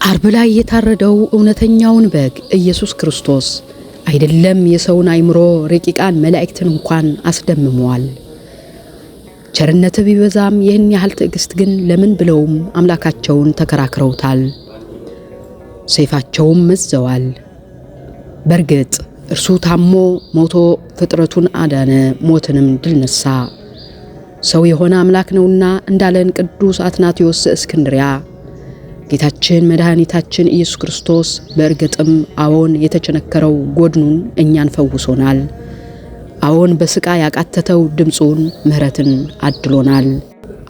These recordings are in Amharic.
አርብ ላይ የታረደው እውነተኛውን በግ ኢየሱስ ክርስቶስ አይደለም የሰውን አይምሮ ረቂቃን መላእክትን እንኳን አስደምሟል። ቸርነቱ ቢበዛም ይህን ያህል ትዕግስት ግን ለምን ብለውም አምላካቸውን ተከራክረውታል። ሰይፋቸውም መዘዋል። በርግጥ እርሱ ታሞ ሞቶ ፍጥረቱን አዳነ፣ ሞትንም ድል ነሳ። ሰው የሆነ አምላክ ነውና እንዳለን ቅዱስ አትናቴዎስ እስክንድርያ ጌታችን መድኃኒታችን ኢየሱስ ክርስቶስ በእርግጥም አዎን የተቸነከረው ጎድኑን እኛን ፈውሶናል። አዎን በስቃይ ያቃተተው ድምጹን ምህረትን አድሎናል።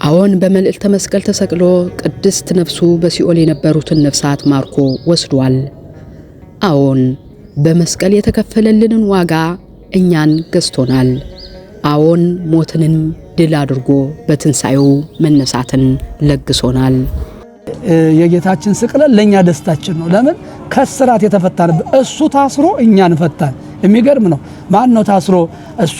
አዎን በመልዕልተ መስቀል ተሰቅሎ ቅድስት ነፍሱ በሲኦል የነበሩትን ነፍሳት ማርኮ ወስዷል። አዎን በመስቀል የተከፈለልንን ዋጋ እኛን ገዝቶናል። አዎን ሞትንም ድል አድርጎ በትንሣኤው መነሳትን ለግሶናል። የጌታችን ስቅለት ለኛ ደስታችን ነው። ለምን ከስራት የተፈታንበት እሱ ታስሮ እኛን ፈታን። የሚገርም ነው። ማን ነው ታስሮ እሱ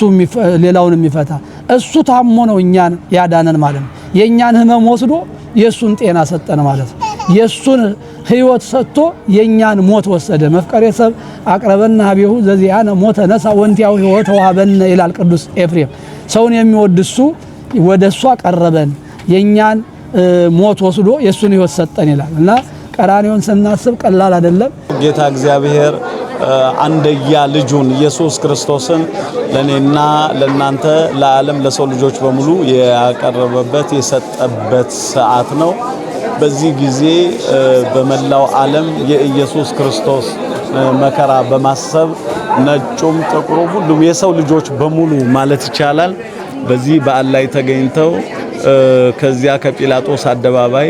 ሌላውን የሚፈታ? እሱ ታሞ ነው እኛን ያዳነን ማለት ነው። የኛን ህመም ወስዶ የሱን ጤና ሰጠን ማለት ነው። የሱን ህይወት ሰጥቶ የኛን ሞት ወሰደ። መፍቀሬ ሰብ አቅረበና ሀቤሁ ዘዚያነ ሞተ ነሳ ወንቲያው ህይወት ዋበነ ይላል ቅዱስ ኤፍሬም። ሰውን የሚወድ እሱ ወደሱ አቀረበን፣ የኛን ሞት ወስዶ የሱን ህይወት ሰጠን ይላል እና ቀራንዮን ስናስብ ቀላል አይደለም። ጌታ እግዚአብሔር አንደያ ልጁን ኢየሱስ ክርስቶስን ለኔና ለናንተ ለዓለም ለሰው ልጆች በሙሉ ያቀረበበት የሰጠበት ሰዓት ነው። በዚህ ጊዜ በመላው ዓለም የኢየሱስ ክርስቶስ መከራ በማሰብ ነጩም ጥቁሩ ሁሉም የሰው ልጆች በሙሉ ማለት ይቻላል በዚህ በዓል ላይ ተገኝተው ከዚያ ከጲላጦስ አደባባይ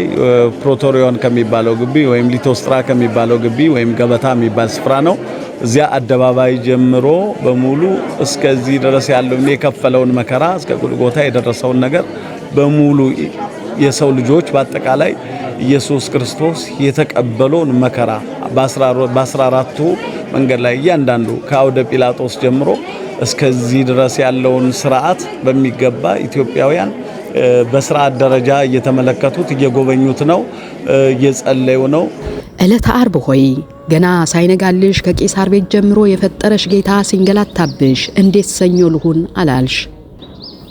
ፕሮቶሪዮን ከሚባለው ግቢ ወይም ሊቶስትራ ከሚባለው ግቢ ወይም ገበታ የሚባል ስፍራ ነው። እዚያ አደባባይ ጀምሮ በሙሉ እስከዚህ ድረስ ያለው የከፈለውን መከራ እስከ ጎልጎታ የደረሰውን ነገር በሙሉ የሰው ልጆች በአጠቃላይ ኢየሱስ ክርስቶስ የተቀበለውን መከራ በ14ቱ መንገድ ላይ እያንዳንዱ ከአውደ ጲላጦስ ጀምሮ እስከዚህ ድረስ ያለውን ስርዓት በሚገባ ኢትዮጵያውያን በስርዓት ደረጃ እየተመለከቱት እየጎበኙት ነው፣ እየጸለዩ ነው። ዕለተ ዓርብ ሆይ ገና ሳይነጋልሽ ከቄሳር ቤት ጀምሮ የፈጠረሽ ጌታ ሲንገላታብሽ እንዴት ሰኞ ልሁን አላልሽ?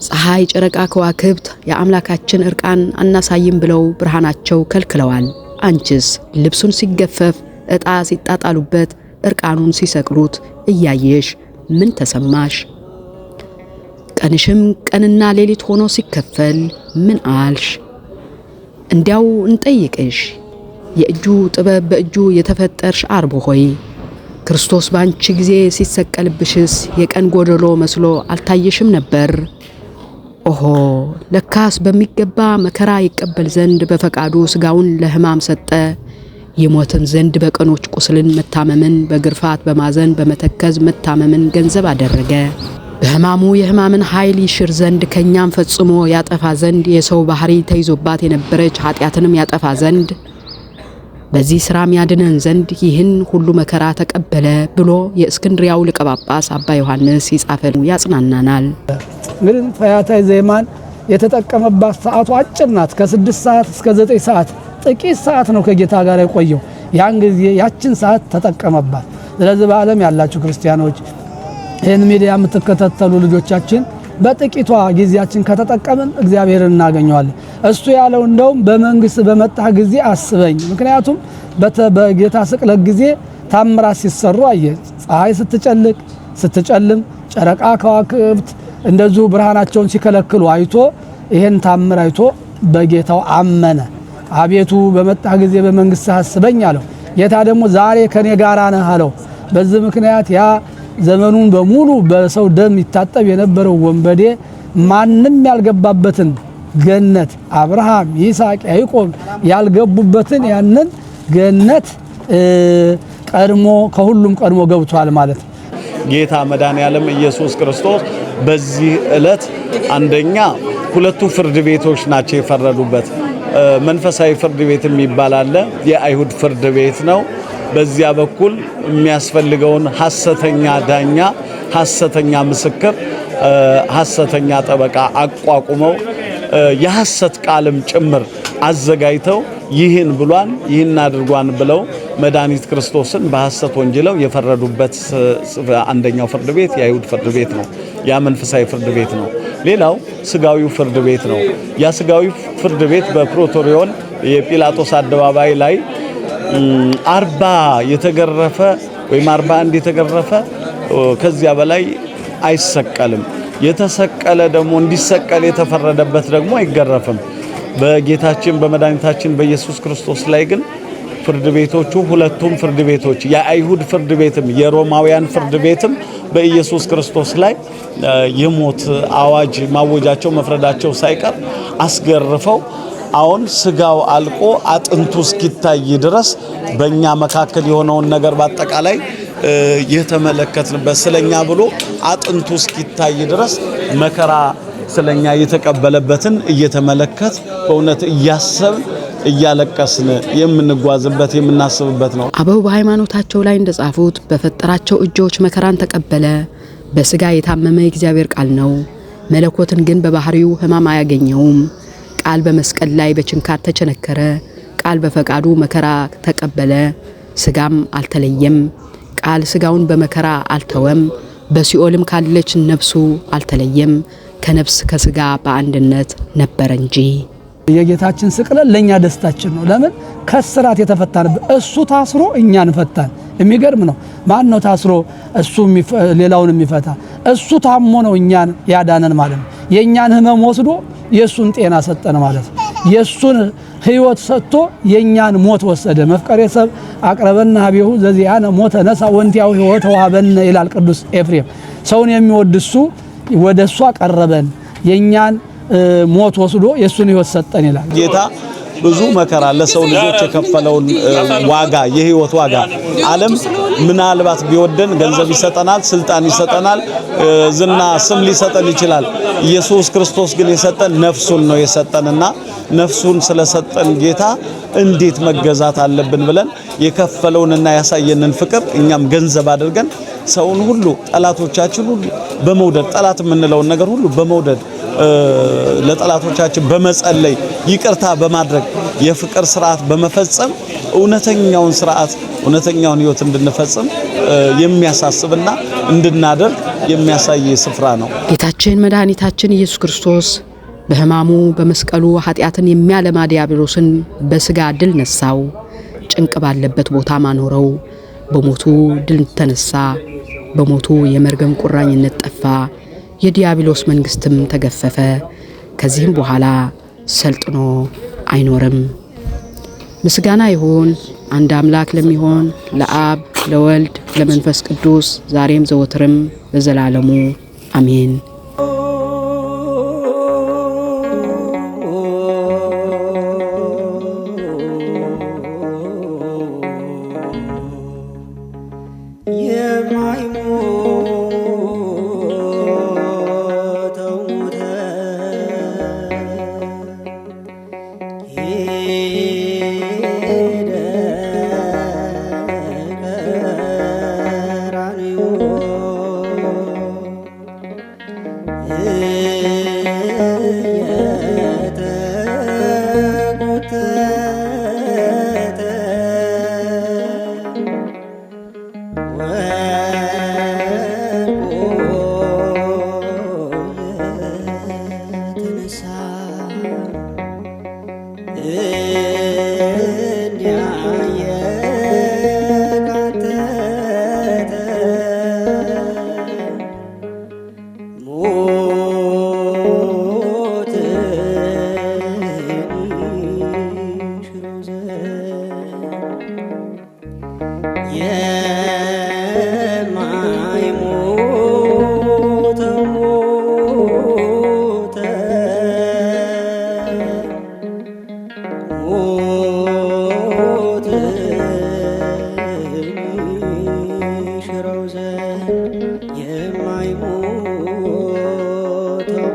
ፀሐይ፣ ጨረቃ፣ ከዋክብት የአምላካችን እርቃን አናሳይም ብለው ብርሃናቸው ከልክለዋል። አንቺስ ልብሱን ሲገፈፍ ዕጣ ሲጣጣሉበት እርቃኑን ሲሰቅሉት እያየሽ ምን ተሰማሽ? ቀንሽም ቀንና ሌሊት ሆኖ ሲከፈል ምን አልሽ? እንዲያው እንጠይቅሽ የእጁ ጥበብ በእጁ የተፈጠርሽ ዓርብ ሆይ ክርስቶስ ባንቺ ጊዜ ሲሰቀልብሽስ የቀን ጎደሎ መስሎ አልታየሽም ነበር? ኦሆ ለካስ በሚገባ መከራ ይቀበል ዘንድ በፈቃዱ ስጋውን ለሕማም ሰጠ። የሞትን ዘንድ በቀኖች ቁስልን መታመምን በግርፋት በማዘን በመተከዝ መታመምን ገንዘብ አደረገ። በሕማሙ የሕማምን ኃይል ይሽር ዘንድ ከኛም ፈጽሞ ያጠፋ ዘንድ የሰው ባህሪ ተይዞባት የነበረች ኃጢአትንም ያጠፋ ዘንድ በዚህ ሥራም ያድነን ዘንድ ይህን ሁሉ መከራ ተቀበለ ብሎ የእስክንድሪያው ሊቀ ጳጳስ አባ ዮሐንስ ይጻፈው ያጽናናናል። እንግዲህ ፈያታዊ ዘይማን የተጠቀመባት ሰዓቱ አጭር ናት። ከ6 ሰዓት እስከ 9 ሰዓት ጥቂት ሰዓት ነው ከጌታ ጋር የቆየው። ያን ጊዜ ያችን ሰዓት ተጠቀመባት። ስለዚህ በዓለም ያላችሁ ክርስቲያኖች ይህን ሚዲያ የምትከታተሉ ልጆቻችን በጥቂቷ ጊዜያችን ከተጠቀምን እግዚአብሔርን እናገኘዋለን። እሱ ያለው እንደውም በመንግስት በመጣህ ጊዜ አስበኝ። ምክንያቱም በጌታ ስቅለት ጊዜ ታምራት ሲሰሩ አየ። ፀሐይ ስትጨልቅ ስትጨልም፣ ጨረቃ ከዋክብት እንደዚሁ ብርሃናቸውን ሲከለክሉ አይቶ ይሄን ታምር አይቶ በጌታው አመነ። አቤቱ በመጣህ ጊዜ በመንግስት አስበኝ አለው። ጌታ ደግሞ ዛሬ ከኔ ጋር ነህ አለው። በዚህ ምክንያት ያ ዘመኑን በሙሉ በሰው ደም ይታጠብ የነበረው ወንበዴ ማንም ያልገባበትን ገነት አብርሃም፣ ይስሐቅ፣ ያዕቆብ ያልገቡበትን ያንን ገነት ቀድሞ ከሁሉም ቀድሞ ገብቷል ማለት ነው። ጌታ መድኃኔዓለም ኢየሱስ ክርስቶስ በዚህ ዕለት አንደኛ ሁለቱ ፍርድ ቤቶች ናቸው የፈረዱበት። መንፈሳዊ ፍርድ ቤት የሚባል አለ፣ የአይሁድ ፍርድ ቤት ነው። በዚያ በኩል የሚያስፈልገውን ሐሰተኛ ዳኛ፣ ሐሰተኛ ምስክር፣ ሐሰተኛ ጠበቃ አቋቁመው የሐሰት ቃልም ጭምር አዘጋጅተው ይህን ብሏን ይህን አድርጓን ብለው መድኃኒት ክርስቶስን በሐሰት ወንጅለው የፈረዱበት አንደኛው ፍርድ ቤት የአይሁድ ፍርድ ቤት ነው። ያ መንፈሳዊ ፍርድ ቤት ነው። ሌላው ስጋዊው ፍርድ ቤት ነው። ያ ስጋዊው ፍርድ ቤት በፕሮቶሪዮን የጲላጦስ አደባባይ ላይ 40 የተገረፈ ወይም 41 የተገረፈ ከዚያ በላይ አይሰቀልም። የተሰቀለ ደግሞ እንዲሰቀል የተፈረደበት ደግሞ አይገረፍም። በጌታችን በመድኃኒታችን በኢየሱስ ክርስቶስ ላይ ግን ፍርድ ቤቶቹ ሁለቱም ፍርድ ቤቶች የአይሁድ ፍርድ ቤትም የሮማውያን ፍርድ ቤትም በኢየሱስ ክርስቶስ ላይ የሞት አዋጅ ማወጃቸው መፍረዳቸው ሳይቀር አስገርፈው አሁን ስጋው አልቆ አጥንቱ እስኪታይ ድረስ በእኛ መካከል የሆነውን ነገር በአጠቃላይ የተመለከትንበት ስለኛ ብሎ አጥንቱ እስኪታይ ድረስ መከራ ስለኛ የተቀበለበትን እየተመለከት በእውነት እያሰብን እያለቀስን የምንጓዝበት የምናስብበት ነው። አበው በሃይማኖታቸው ላይ እንደጻፉት በፈጠራቸው እጆች መከራን ተቀበለ። በስጋ የታመመ እግዚአብሔር ቃል ነው። መለኮትን ግን በባህሪው ሕማም አያገኘውም። ቃል በመስቀል ላይ በችንካር ተቸነከረ። ቃል በፈቃዱ መከራ ተቀበለ፣ ስጋም አልተለየም። ቃል ስጋውን በመከራ አልተወም፣ በሲኦልም ካለች ነፍሱ አልተለየም። ከነፍስ ከስጋ በአንድነት ነበር እንጂ። የጌታችን ስቅለት ለኛ ደስታችን ነው። ለምን ከስራት የተፈታንበት እሱ ታስሮ እኛን ፈታን። የሚገርም ነው። ማን ነው ታስሮ እሱ ሌላውን የሚፈታ? እሱ ታሞ ነው እኛን ያዳነን ማለት ነው። የኛን ህመም ወስዶ የሱን ጤና ሰጠን ማለት ነው። የሱን ህይወት ሰጥቶ የኛን ሞት ወሰደ። መፍቀሬ ሰብ አቅረበና ሀቤሁ ዘዚያነ ሞተ ነሳ ወንቲያው ህይወት ወሀበነ ይላል ቅዱስ ኤፍሬም። ሰውን የሚወድ እሱ ወደ እሱ አቀረበን፣ የኛን ሞት ወስዶ የሱን ህይወት ሰጠን ይላል ጌታ። ብዙ መከራ ለሰው ልጆች የከፈለውን ዋጋ የህይወት ዋጋ ዓለም ምናልባት ቢወደን ገንዘብ ይሰጠናል፣ ስልጣን ይሰጠናል፣ ዝና ስም ሊሰጠን ይችላል። ኢየሱስ ክርስቶስ ግን የሰጠን ነፍሱን ነው የሰጠንና ነፍሱን ስለሰጠን ጌታ እንዴት መገዛት አለብን ብለን የከፈለውንና ያሳየንን ፍቅር እኛም ገንዘብ አድርገን ሰውን ሁሉ ጠላቶቻችን ሁሉ በመውደድ ጠላት የምንለውን ነገር ሁሉ በመውደድ ለጠላቶቻችን በመጸለይ ይቅርታ በማድረግ የፍቅር ስርዓት በመፈጸም እውነተኛውን ስርዓት እውነተኛውን ህይወት እንድንፈጽም የሚያሳስብና እንድናደርግ የሚያሳይ ስፍራ ነው። ጌታችን መድኃኒታችን ኢየሱስ ክርስቶስ በሕማሙ በመስቀሉ ኃጢአትን የሚያለማ ዲያብሎስን በስጋ ድል ነሳው። ጭንቅ ባለበት ቦታ ማኖረው። በሞቱ ድል ተነሳ። በሞቱ የመርገም ቁራኝነት ጠፋ። የዲያብሎስ መንግስትም ተገፈፈ። ከዚህም በኋላ ሰልጥኖ አይኖርም። ምስጋና ይሁን አንድ አምላክ ለሚሆን ለአብ ለወልድ ለመንፈስ ቅዱስ ዛሬም ዘወትርም ለዘላለሙ አሜን።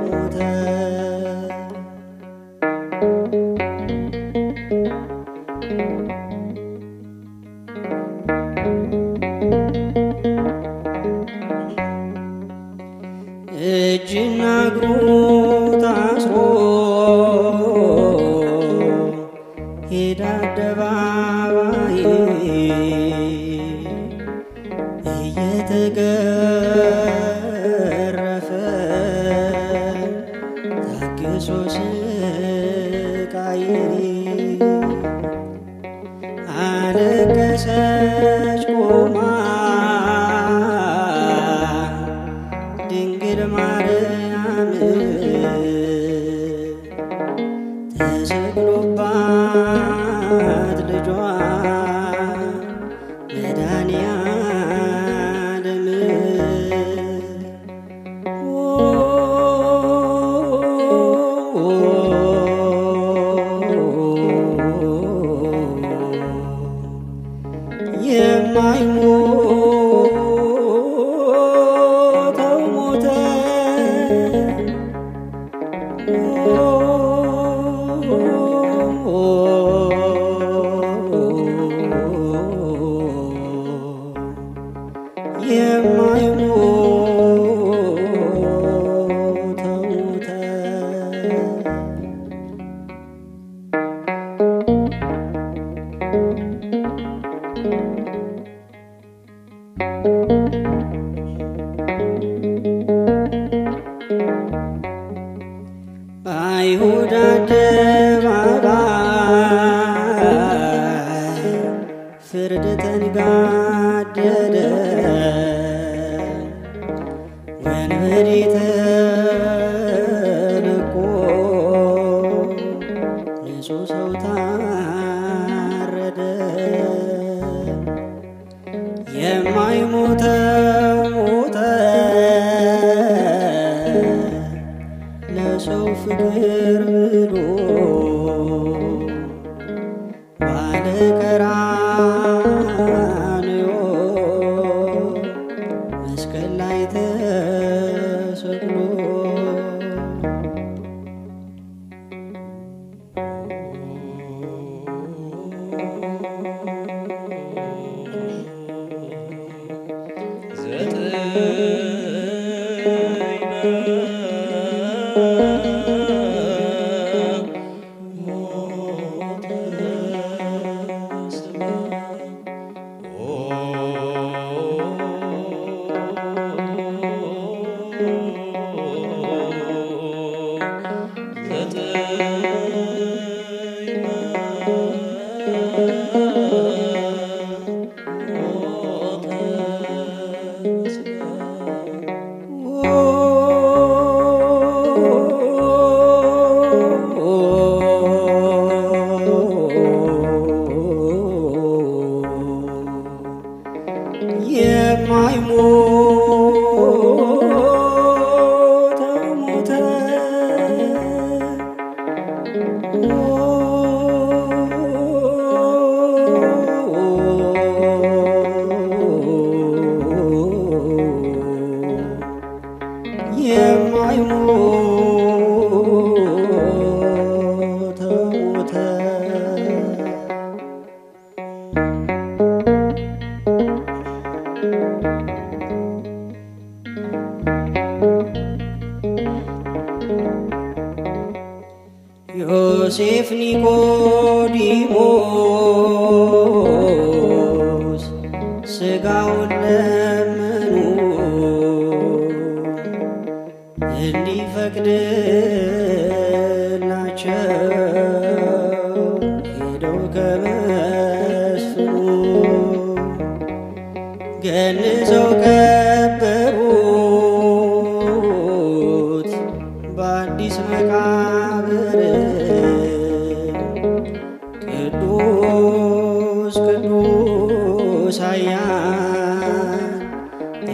ሞተ እጅና እግሩ ታስሮ ሄደ አደባባይ እየተገረፈ ታግሶ ስቃይ አለቀሰች ቆማ ድንግል ማርያም ተሰቅሎባት ልጇ መድኃኔዓለም የማይሞተው ሞተ የማይሞተው ሞተ በአይሁድ አደባባይ ፍርድ ተንጋደደ ወንበዴ ተለቆ ንጹሕ ሰው ታረደ የማይሞተው ሞተ ለሰው ፍቅር ብሎ ባለ ቀራንዮ መስቀል ላይ ተሰቅሎ የማይሞተው ሞተ የማይሞተው ሞተ ዮሴፍ ኒቆዲሞስ ሥጋውን ለመኑ እንዲፈቅድላቸው ሄደው ከመስፍኑ ገንዘው ቀበሩት በአዲስ መቃብር ቅዱስ ቅዱስ ኃያል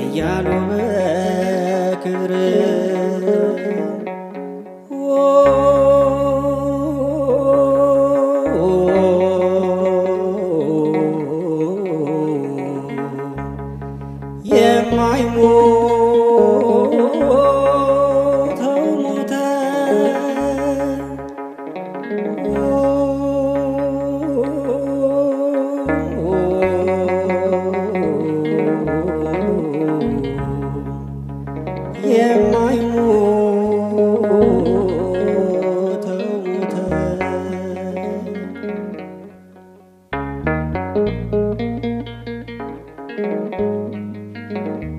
እያሉ በክብር ነው።